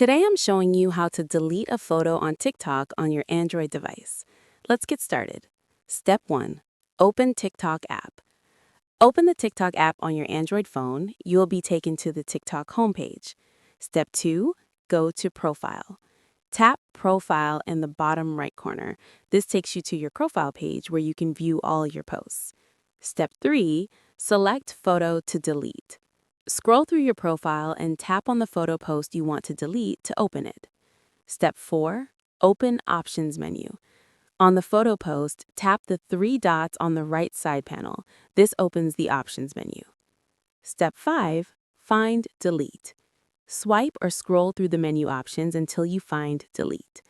Today I'm showing you how to delete a photo on TikTok on your Android device. Let's get started. Step 1. Open TikTok app. Open the TikTok app on your Android phone. You'll be taken to the TikTok homepage. Step 2. Go to Profile. Tap Profile in the bottom right corner. This takes you to your profile page where you can view all your posts. Step 3. Select Photo to delete. Scroll through your profile and tap on the photo post you want to delete to open it. Step 4. Open Options menu. On the photo post, tap the three dots on the right side panel. This opens the Options menu. Step 5. Find Delete. Swipe or scroll through the menu options until you find Delete.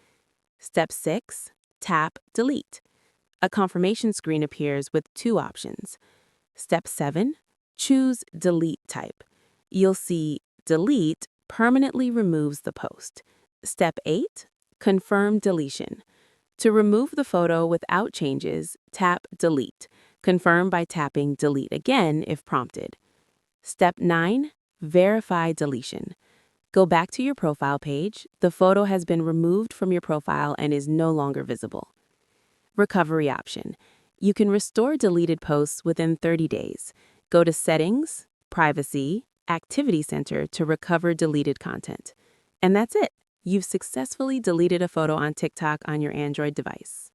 Step 6. Tap Delete. A confirmation screen appears with two options. Step 7. Choose Delete Type. You'll see Delete permanently removes the post. Step 8. Confirm deletion. To remove the photo without changes, tap Delete. Confirm by tapping Delete again if prompted. Step 9. Verify deletion. Go back to your profile page. The photo has been removed from your profile and is no longer visible. Recovery option. You can restore deleted posts within 30 days. Go to Settings, Privacy, Activity Center to recover deleted content. And that's it. You've successfully deleted a photo on TikTok on your Android device.